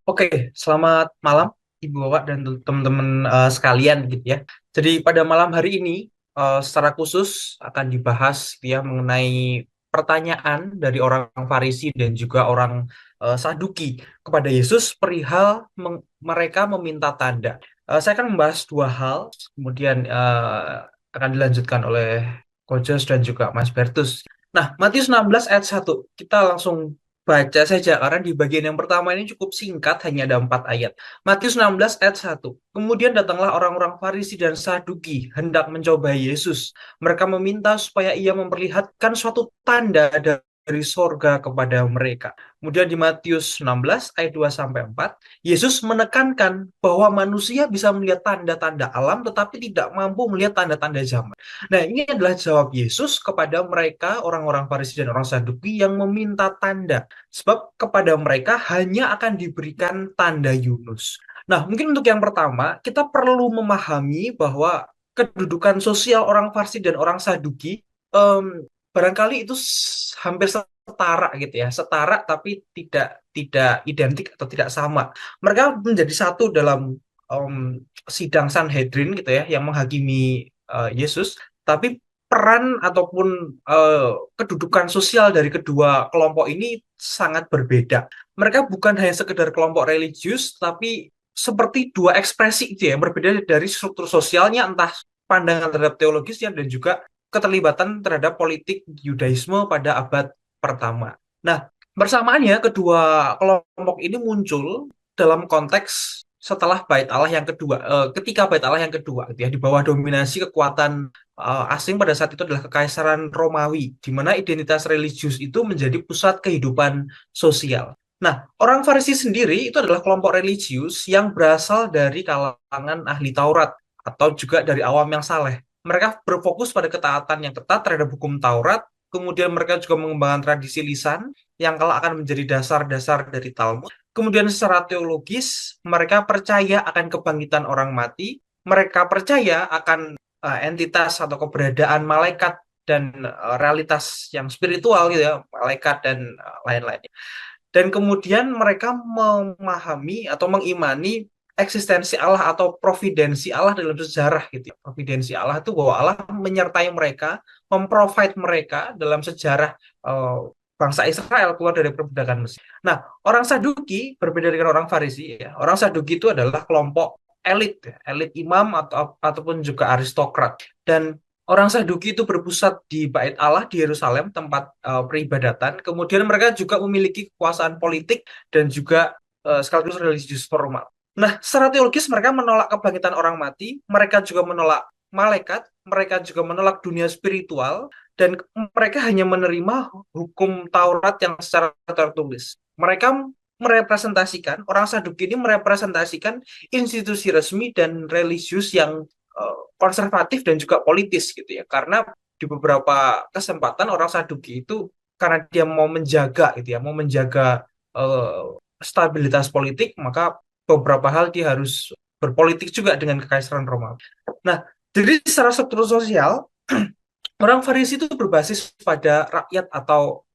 Oke, selamat malam Ibu Bapak dan teman-teman sekalian gitu ya. Jadi pada malam hari ini secara khusus akan dibahas gitu ya mengenai pertanyaan dari orang Farisi dan juga orang Saduki kepada Yesus perihal mereka meminta tanda. Saya akan membahas dua hal, kemudian akan dilanjutkan oleh Coach dan juga Mas Bertus. Nah, Matius 16 ayat 1. Kita langsung baca saja karena di bagian yang pertama ini cukup singkat, hanya ada 4 ayat. Matius 16 ayat 1. Kemudian datanglah orang-orang Farisi dan Saduki hendak mencobai Yesus. Mereka meminta supaya ia memperlihatkan suatu tanda dari sorga kepada mereka. Kemudian di Matius 16 ayat 2 sampai 4, Yesus menekankan bahwa manusia bisa melihat tanda-tanda alam tetapi tidak mampu melihat tanda-tanda zaman. Nah, ini adalah jawab Yesus kepada mereka orang-orang Farisi dan orang Saduki yang meminta tanda. Sebab kepada mereka hanya akan diberikan tanda Yunus. Nah, mungkin untuk yang pertama, kita perlu memahami bahwa kedudukan sosial orang Farsi dan orang Saduki barangkali itu hampir setara gitu ya, setara tapi tidak identik atau tidak sama. Mereka menjadi satu dalam sidang Sanhedrin gitu ya, yang menghakimi Yesus, tapi peran ataupun kedudukan sosial dari kedua kelompok ini sangat berbeda. Mereka bukan hanya sekedar kelompok religius, tapi seperti dua ekspresi itu ya, yang berbeda dari struktur sosialnya, entah pandangan terhadap teologisnya dan juga keterlibatan terhadap politik Yudaisme pada abad pertama. Nah, bersamaannya kedua kelompok ini muncul dalam konteks setelah Bait Allah yang kedua, ketika Bait Allah yang kedua, gitu ya, di bawah dominasi kekuatan asing pada saat itu adalah Kekaisaran Romawi, di mana identitas religius itu menjadi pusat kehidupan sosial. Nah, orang Farisi sendiri itu adalah kelompok religius yang berasal dari kalangan ahli Taurat atau juga dari awam yang saleh. Mereka berfokus pada ketaatan yang ketat terhadap hukum Taurat, kemudian mereka juga mengembangkan tradisi lisan yang kelak akan menjadi dasar-dasar dari Talmud. Kemudian secara teologis, mereka percaya akan kebangkitan orang mati, mereka percaya akan entitas atau keberadaan malaikat dan realitas yang spiritual gitu ya, malaikat dan lain-lainnya. Dan kemudian mereka memahami atau mengimani eksistensi Allah atau providensi Allah dalam sejarah gitu ya. Providensi Allah itu bahwa Allah menyertai mereka, memprovide mereka dalam sejarah bangsa Israel keluar dari perbudakan Mesir. Nah, orang Saduki berbeda dengan orang Farisi ya. Orang Saduki itu adalah kelompok elit, ya. Elit imam ataupun juga aristokrat. Dan orang Saduki itu berpusat di Bait Allah di Yerusalem, tempat peribadatan. Kemudian mereka juga memiliki kekuasaan politik dan juga sekaligus religius formal. Nah, secara teologis mereka menolak kebangkitan orang mati, mereka juga menolak malaikat, mereka juga menolak dunia spiritual, dan mereka hanya menerima hukum Taurat yang secara tertulis. Mereka merepresentasikan, orang Saduki ini merepresentasikan institusi resmi dan religius yang konservatif dan juga politis gitu ya. Karena di beberapa kesempatan orang Saduki itu karena dia mau menjaga gitu ya, mau menjaga eh, stabilitas politik, maka beberapa hal dia harus berpolitik juga dengan Kekaisaran Romawi. Nah, jadi secara struktur sosial, orang Farisi itu berbasis pada rakyat atau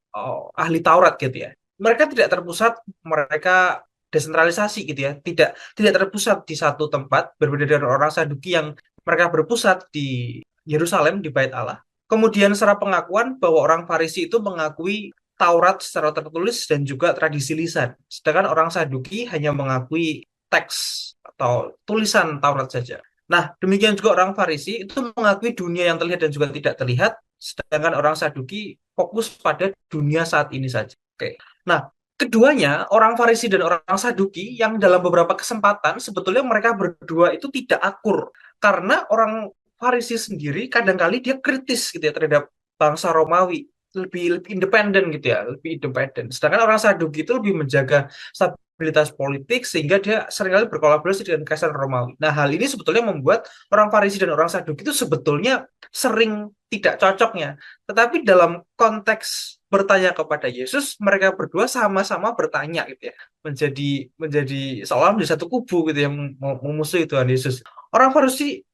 ahli Taurat gitu ya. Mereka tidak terpusat, mereka desentralisasi gitu ya. Tidak terpusat di satu tempat, berbeda dari orang Saduki yang mereka berpusat di Yerusalem, di Bait Allah. Kemudian secara pengakuan bahwa orang Farisi itu mengakui Taurat secara tertulis dan juga tradisi lisan. Sedangkan orang Saduki hanya mengakui teks atau tulisan Taurat saja. Nah, demikian juga orang Farisi itu mengakui dunia yang terlihat dan juga tidak terlihat, sedangkan orang Saduki fokus pada dunia saat ini saja. Oke. Nah, keduanya, orang Farisi dan orang Saduki, yang dalam beberapa kesempatan sebetulnya mereka berdua itu tidak akur. Karena orang Farisi sendiri kadangkali dia kritis gitu ya terhadap bangsa Romawi, lebih independen gitu ya, lebih independen. Sedangkan orang Saduki itu lebih menjaga stabilitas politik sehingga dia seringkali berkolaborasi dengan Kaisar Romawi. Nah, hal ini sebetulnya membuat orang Farisi dan orang Saduki itu sebetulnya sering tidak cocoknya. Tetapi dalam konteks bertanya kepada Yesus, mereka berdua sama-sama bertanya gitu ya. Menjadi seolah menjadi satu kubu gitu yang memusuhi Tuhan Yesus. Orang Farisi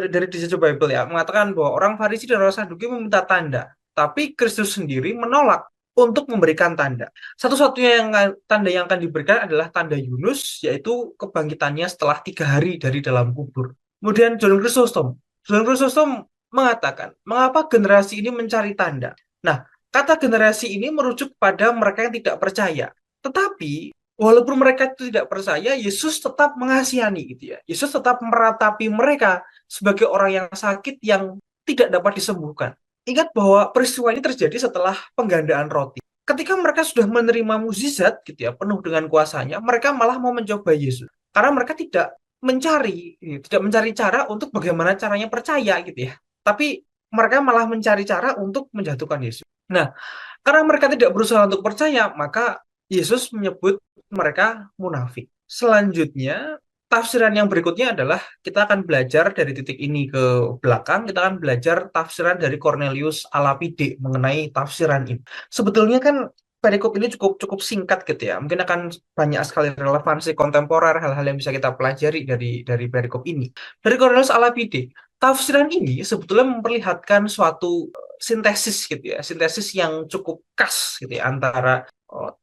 dari di sisi Bible ya mengatakan bahwa orang Farisi dan orang Saduki meminta tanda, tapi Kristus sendiri menolak untuk memberikan tanda. Satu-satunya tanda yang akan diberikan adalah tanda Yunus, yaitu kebangkitannya setelah 3 hari dari dalam kubur. Kemudian John Chrysostom mengatakan, mengapa generasi ini mencari tanda? Nah, kata generasi ini merujuk pada mereka yang tidak percaya. Tetapi walaupun mereka itu tidak percaya, Yesus tetap mengasihani gitu ya. Yesus tetap meratapi mereka sebagai orang yang sakit yang tidak dapat disembuhkan. Ingat bahwa peristiwa ini terjadi setelah penggandaan roti. Ketika mereka sudah menerima mukjizat gitu ya, penuh dengan kuasanya, mereka malah mau mencoba Yesus. Karena mereka tidak mencari cara untuk bagaimana caranya percaya gitu ya. Tapi mereka malah mencari cara untuk menjatuhkan Yesus. Nah, karena mereka tidak berusaha untuk percaya, maka Yesus menyebut mereka munafik. Selanjutnya, tafsiran yang berikutnya adalah kita akan belajar dari titik ini ke belakang, kita akan belajar tafsiran dari Cornelius a Lapide mengenai tafsiran ini. Sebetulnya kan perikop ini cukup cukup singkat gitu ya. Mungkin akan banyak sekali relevansi kontemporer, hal-hal yang bisa kita pelajari dari perikop ini. Dari Cornelius a Lapide, tafsiran ini sebetulnya memperlihatkan suatu sintesis gitu ya, sintesis yang cukup khas gitu ya antara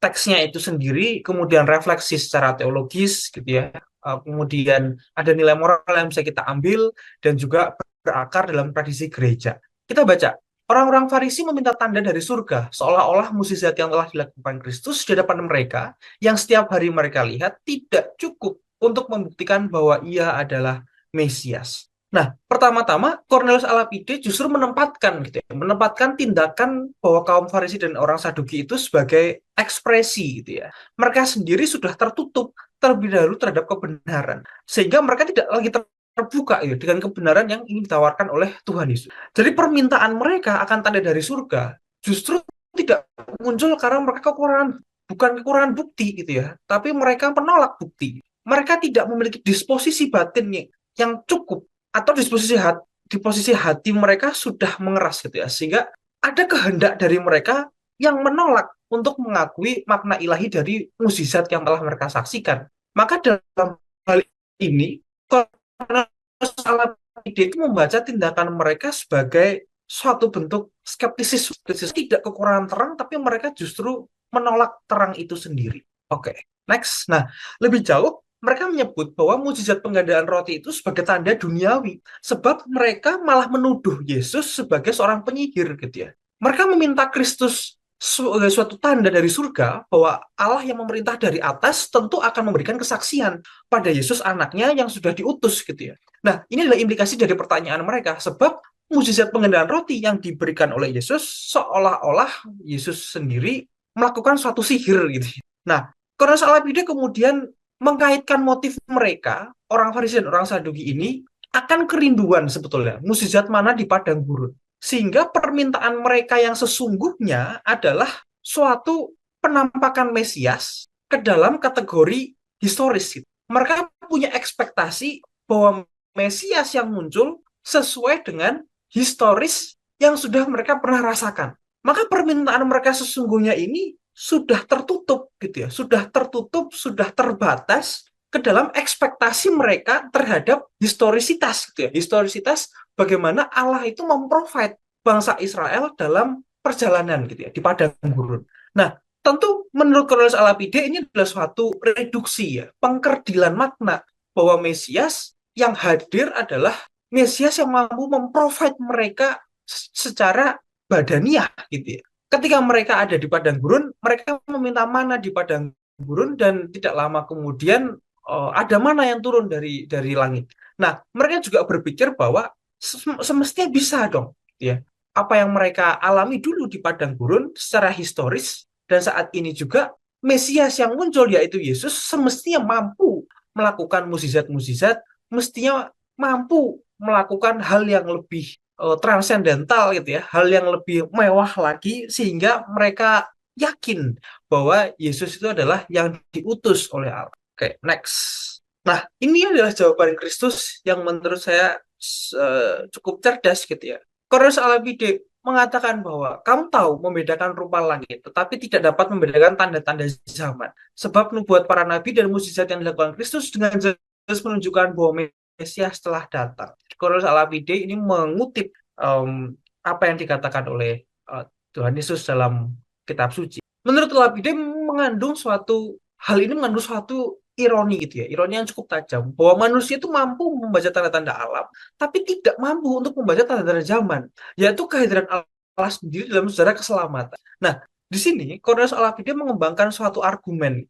teksnya itu sendiri, kemudian refleksi secara teologis gitu ya, kemudian ada nilai moral yang bisa kita ambil dan juga berakar dalam tradisi gereja. Kita baca, orang-orang Farisi meminta tanda dari surga, seolah-olah mukjizat yang telah dilakukan Kristus di hadapan mereka, yang setiap hari mereka lihat, tidak cukup untuk membuktikan bahwa ia adalah Mesias. Nah, pertama-tama Cornelius a Lapide justru menempatkan tindakan bahwa kaum Farisi dan orang Saduki itu sebagai ekspresi gitu ya. Mereka sendiri sudah tertutup terlebih dahulu terhadap kebenaran, sehingga mereka tidak lagi terbuka ya dengan kebenaran yang ingin ditawarkan oleh Tuhan Yesus. Jadi permintaan mereka akan tanda dari surga justru tidak muncul karena mereka bukan kekurangan bukti gitu ya, tapi mereka menolak bukti. Mereka tidak memiliki disposisi batin yang cukup atau di posisi hati mereka sudah mengeras gitu ya, sehingga ada kehendak dari mereka yang menolak untuk mengakui makna ilahi dari mukjizat yang telah mereka saksikan. Maka dalam hal ini salah ide itu membaca tindakan mereka sebagai suatu bentuk skeptisis, tidak kekurangan terang, tapi mereka justru menolak terang itu sendiri. Oke, next. Nah, lebih jauh mereka menyebut bahwa mukjizat penggandaan roti itu sebagai tanda duniawi, sebab mereka malah menuduh Yesus sebagai seorang penyihir gitu ya. Mereka meminta Kristus sebagai suatu tanda dari surga bahwa Allah yang memerintah dari atas tentu akan memberikan kesaksian pada Yesus anaknya yang sudah diutus gitu ya. Nah, ini adalah implikasi dari pertanyaan mereka, sebab mukjizat penggandaan roti yang diberikan oleh Yesus seolah-olah Yesus sendiri melakukan suatu sihir gitu. Nah, Cornelius a Lapide kemudian mengkaitkan motif mereka, orang Farisi dan orang Saduki ini, akan kerinduan sebetulnya, mukjizat mana di padang gurun. Sehingga permintaan mereka yang sesungguhnya adalah suatu penampakan Mesias ke dalam kategori historis. Mereka punya ekspektasi bahwa Mesias yang muncul sesuai dengan historis yang sudah mereka pernah rasakan. Maka permintaan mereka sesungguhnya ini sudah tertutup gitu ya, sudah tertutup, sudah terbatas ke dalam ekspektasi mereka terhadap historisitas gitu ya. Historisitas bagaimana Allah itu memprovide bangsa Israel dalam perjalanan gitu ya di padang gurun. Nah, tentu menurut Cornelius a Lapide ini adalah suatu reduksi ya, pengkerdilan makna bahwa Mesias yang hadir adalah Mesias yang mampu memprovide mereka secara badaniah gitu ya. Ketika mereka ada di padang gurun, mereka meminta mana di padang gurun dan tidak lama kemudian ada mana yang turun dari langit. Nah, mereka juga berpikir bahwa semestinya bisa dong, ya. Apa yang mereka alami dulu di padang gurun secara historis dan saat ini juga Mesias yang muncul yaitu Yesus semestinya mampu melakukan mukjizat-mukjizat, mestinya mampu melakukan hal yang lebih transendental gitu ya, hal yang lebih mewah lagi sehingga mereka yakin bahwa Yesus itu adalah yang diutus oleh Allah. Oke, next. Nah, ini adalah jawaban Kristus yang menurut saya cukup cerdas gitu ya. Cornelius a Lapide mengatakan bahwa kamu tahu membedakan rupa langit, tetapi tidak dapat membedakan tanda-tanda zaman. Sebab nubuat para nabi dan mukjizat yang dilakukan Kristus dengan jelas menunjukkan bahwa Mesias telah datang. Cornelius a Lapide ini mengutip apa yang dikatakan oleh Tuhan Yesus dalam kitab suci. Menurut Lapide mengandung suatu ironi gitu ya, ironi yang cukup tajam bahwa manusia itu mampu membaca tanda-tanda alam, tapi tidak mampu untuk membaca tanda-tanda zaman, yaitu kehadiran Allah sendiri dalam sejarah keselamatan. Nah, di sini Cornelius Lapide mengembangkan suatu argumen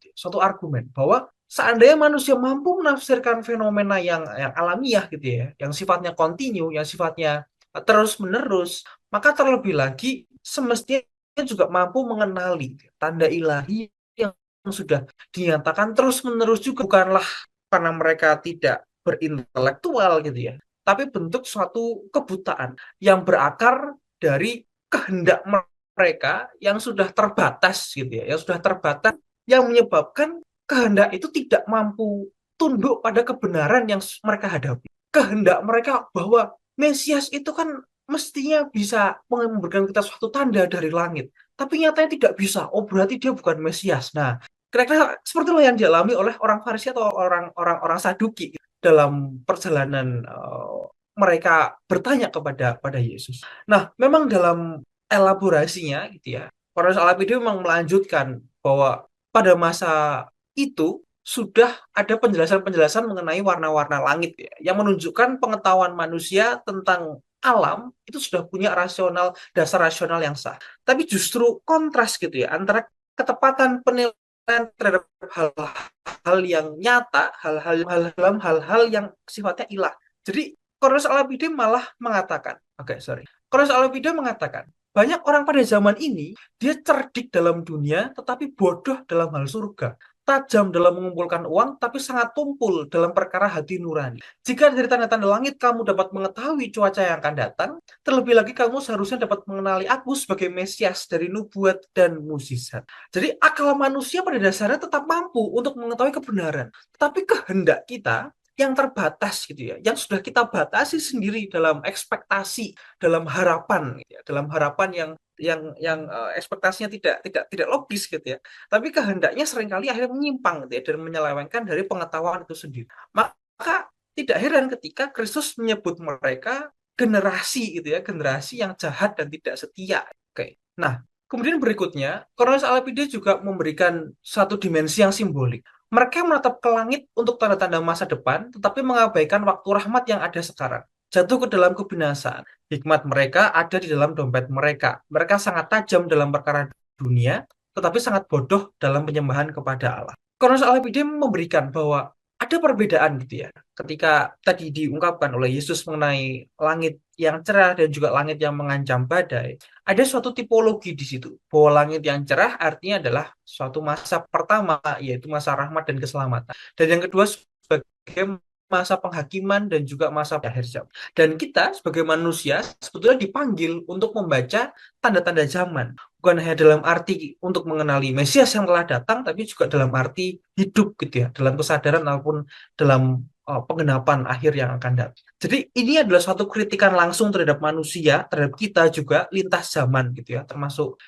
bahwa seandainya manusia mampu menafsirkan fenomena yang alamiah gitu ya, yang sifatnya kontinu, yang sifatnya terus-menerus, maka terlebih lagi semestinya juga mampu mengenali tanda ilahi yang sudah dinyatakan terus-menerus juga, bukanlah karena mereka tidak berintelektual gitu ya, tapi bentuk suatu kebutaan yang berakar dari kehendak mereka yang sudah terbatas gitu ya, yang sudah terbatas, yang menyebabkan kehendak itu tidak mampu tunduk pada kebenaran yang mereka hadapi. Kehendak mereka bahwa Mesias itu kan mestinya bisa memberikan kita suatu tanda dari langit, tapi nyatanya tidak bisa. Oh, berarti dia bukan Mesias. Nah, kira-kira seperti itu yang dialami oleh orang Farisi atau orang Saduki dalam perjalanan mereka bertanya pada Yesus. Nah, memang dalam elaborasinya gitu ya, Cornelius Lapide memang melanjutkan bahwa pada masa itu sudah ada penjelasan-penjelasan mengenai warna-warna langit ya, yang menunjukkan pengetahuan manusia tentang alam itu sudah punya dasar rasional yang sah. Tapi justru kontras gitu ya antara ketepatan penilaian terhadap hal-hal yang nyata, hal-hal yang sifatnya ilah. Jadi Cornelius Lapide malah mengatakan, Cornelius Lapide mengatakan, banyak orang pada zaman ini dia cerdik dalam dunia tetapi bodoh dalam hal surga, tajam dalam mengumpulkan uang, tapi sangat tumpul dalam perkara hati nurani. Jika dari tanda-tanda langit kamu dapat mengetahui cuaca yang akan datang, terlebih lagi kamu seharusnya dapat mengenali aku sebagai Mesias dari nubuat dan mukjizat. Jadi akal manusia pada dasarnya tetap mampu untuk mengetahui kebenaran, tetapi kehendak kita yang terbatas gitu ya, yang sudah kita batasi sendiri dalam ekspektasi, dalam harapan, gitu ya, dalam harapan yang ekspektasinya tidak logis gitu ya, tapi kehendaknya seringkali akhirnya menyimpang gitu ya, dan menyelewengkan dari pengetahuan itu sendiri. Maka tidak heran ketika Kristus menyebut mereka generasi gitu ya, generasi yang jahat dan tidak setia. Oke. Nah, kemudian berikutnya, Cornelius Lapide juga memberikan satu dimensi yang simbolik. Mereka menatap ke langit untuk tanda-tanda masa depan, tetapi mengabaikan waktu rahmat yang ada sekarang. Jatuh ke dalam kebinasaan. Hikmat mereka ada di dalam dompet mereka. Mereka sangat tajam dalam perkara dunia, tetapi sangat bodoh dalam penyembahan kepada Allah. Cornelius Lapide memberikan bahwa ada perbedaan gitu ya. Ketika tadi diungkapkan oleh Yesus mengenai langit yang cerah dan juga langit yang mengancam badai, ada suatu tipologi di situ. Bahwa langit yang cerah artinya adalah suatu masa pertama, yaitu masa rahmat dan keselamatan. Dan yang kedua sebagai masa penghakiman dan juga masa akhir zaman. Dan kita sebagai manusia sebetulnya dipanggil untuk membaca tanda-tanda zaman. Bukan hanya dalam arti untuk mengenali Mesias yang telah datang, tapi juga dalam arti hidup gitu ya, dalam kesadaran maupun dalam penggenapan akhir yang akan datang. Jadi ini adalah suatu kritikan langsung terhadap manusia, terhadap kita juga lintas zaman gitu ya, termasuk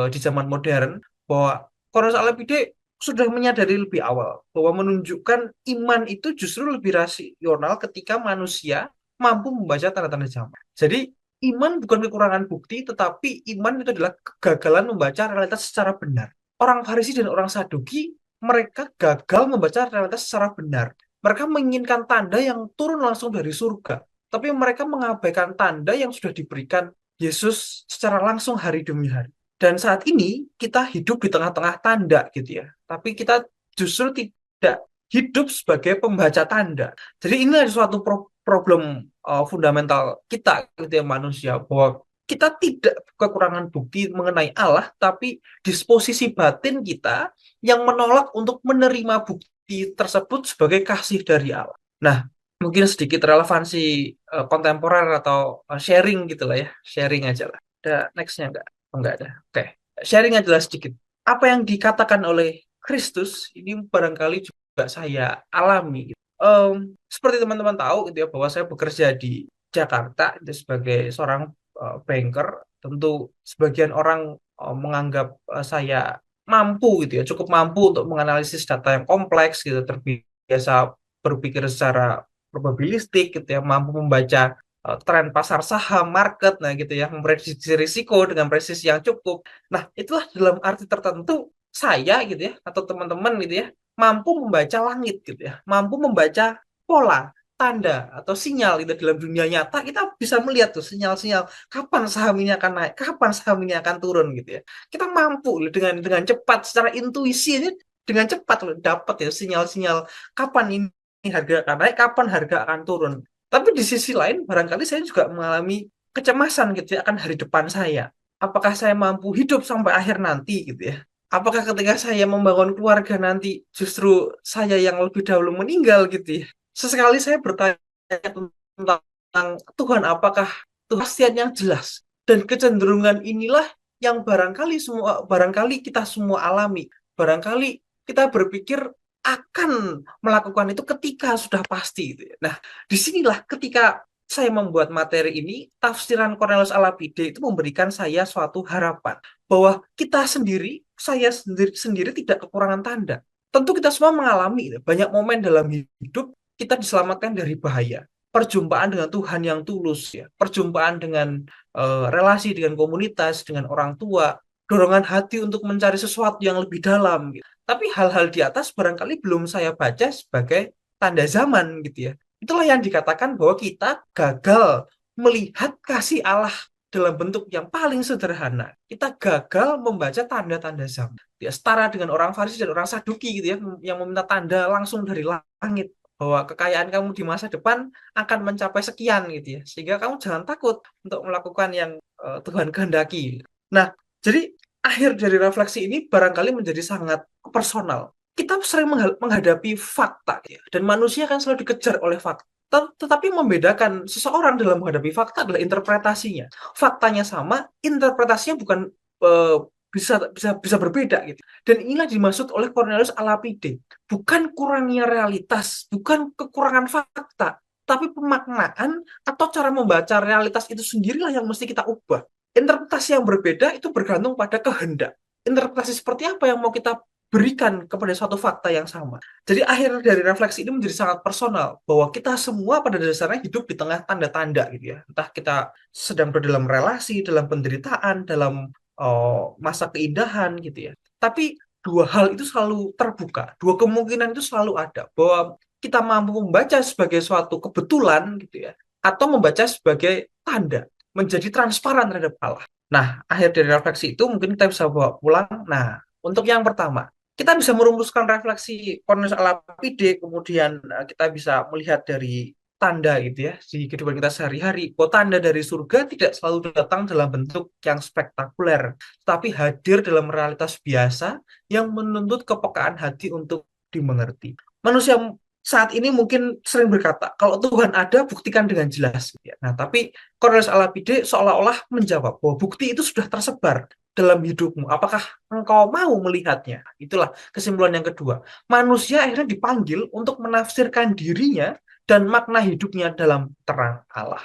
di zaman modern, bahwa Cornelius Lapide sudah menyadari lebih awal bahwa menunjukkan iman itu justru lebih rasional ketika manusia mampu membaca tanda-tanda zaman. Jadi iman bukan kekurangan bukti, tetapi iman itu adalah kegagalan membaca realitas secara benar. Orang Farisi dan orang Saduki, mereka gagal membaca realitas secara benar. Mereka menginginkan tanda yang turun langsung dari surga, tapi mereka mengabaikan tanda yang sudah diberikan Yesus secara langsung hari demi hari. Dan saat ini kita hidup di tengah-tengah tanda gitu ya. Tapi kita justru tidak hidup sebagai pembaca tanda. Jadi ini ada suatu problem fundamental kita gitu ya, manusia, bahwa kita tidak kekurangan bukti mengenai Allah, tapi disposisi batin kita yang menolak untuk menerima bukti tersebut sebagai kasih dari Allah. Nah, mungkin sedikit relevansi kontemporer atau sharing gitu lah ya, sharing aja lah. Ada nextnya nggak? Oh, nggak ada. Oke, sharing aja lah sedikit. Apa yang dikatakan oleh Kristus ini barangkali juga saya alami. Seperti teman-teman tahu gitu ya, bahwa saya bekerja di Jakarta itu sebagai seorang banker. Tentu sebagian orang menganggap saya mampu gitu ya, cukup mampu untuk menganalisis data yang kompleks gitu, terbiasa berpikir secara probabilistik gitu ya, mampu membaca tren pasar saham, market, nah gitu ya, memprediksi risiko dengan presisi yang cukup. Nah, itulah dalam arti tertentu saya gitu ya, atau teman-teman gitu ya, mampu membaca langit gitu ya, mampu membaca pola, tanda atau sinyal gitu dalam dunia nyata. Kita bisa melihat tuh sinyal-sinyal kapan saham ini akan naik, kapan saham ini akan turun gitu ya. Kita mampu loh dengan cepat secara intuisi ini, dengan cepat loh dapat ya sinyal-sinyal kapan ini harga akan naik, kapan harga akan turun. Tapi di sisi lain, barangkali saya juga mengalami kecemasan gitu ya akan hari depan saya. Apakah saya mampu hidup sampai akhir nanti gitu ya? Apakah ketika saya membangun keluarga nanti justru saya yang lebih dahulu meninggal gitu ya? Sesekali saya bertanya tentang Tuhan, apakah Tuhan kepastian yang jelas? Dan kecenderungan inilah yang barangkali kita semua alami. Barangkali kita berpikir akan melakukan itu ketika sudah pasti gitu ya. Nah, disinilah ketika saya membuat materi ini, tafsiran Cornelius Alapide itu memberikan saya suatu harapan bahwa kita sendiri, saya sendiri tidak kekurangan tanda. Tentu kita semua mengalami banyak momen dalam hidup kita diselamatkan dari bahaya. Perjumpaan dengan Tuhan yang tulus ya, perjumpaan dengan relasi dengan komunitas, dengan orang tua, dorongan hati untuk mencari sesuatu yang lebih dalam gitu. Tapi hal-hal di atas barangkali belum saya baca sebagai tanda zaman gitu ya. Itulah yang dikatakan bahwa kita gagal melihat kasih Allah dalam bentuk yang paling sederhana. Kita gagal membaca tanda-tanda zaman. Ya, setara dengan orang Farisi dan orang Saduki gitu ya, yang meminta tanda langsung dari langit bahwa kekayaan kamu di masa depan akan mencapai sekian gitu ya. Sehingga kamu jangan takut untuk melakukan yang Tuhan kehendaki. Nah, jadi akhir dari refleksi ini barangkali menjadi sangat personal. Kita sering menghadapi fakta ya, dan manusia kan selalu dikejar oleh fakta. Tetapi membedakan seseorang dalam menghadapi fakta adalah interpretasinya. Faktanya sama, interpretasinya bukan eh, bisa berbeda gitu. Dan inilah dimaksud oleh Cornelius Alapide. Bukan kurangnya realitas, bukan kekurangan fakta, tapi pemaknaan atau cara membaca realitas itu sendirilah yang mesti kita ubah. Interpretasi yang berbeda itu bergantung pada kehendak. Interpretasi seperti apa yang mau kita berikan kepada suatu fakta yang sama. Jadi akhir dari refleksi ini menjadi sangat personal bahwa kita semua pada dasarnya hidup di tengah tanda-tanda gitu ya. Entah kita sedang berada dalam relasi, dalam penderitaan, dalam masa keindahan gitu ya. Tapi dua hal itu selalu terbuka, dua kemungkinan itu selalu ada bahwa kita mampu membaca sebagai suatu kebetulan gitu ya, atau membaca sebagai tanda, menjadi transparan terhadap Allah. Nah, akhir dari refleksi itu mungkin kita bisa bawa pulang. Nah, untuk yang pertama, kita bisa merumuskan refleksi Cornelius Alapide, kemudian kita bisa melihat dari tanda gitu ya di kehidupan kita sehari-hari. Bahwa tanda dari surga tidak selalu datang dalam bentuk yang spektakuler, tapi hadir dalam realitas biasa yang menuntut kepekaan hati untuk dimengerti. Manusia saat ini mungkin sering berkata, kalau Tuhan ada, buktikan dengan jelas. Nah, tapi Cornelius Alapide seolah-olah menjawab bahwa bukti itu sudah tersebar dalam hidupmu. Apakah engkau mau melihatnya? Itulah kesimpulan yang kedua. Manusia akhirnya dipanggil untuk menafsirkan dirinya dan makna hidupnya dalam terang Allah.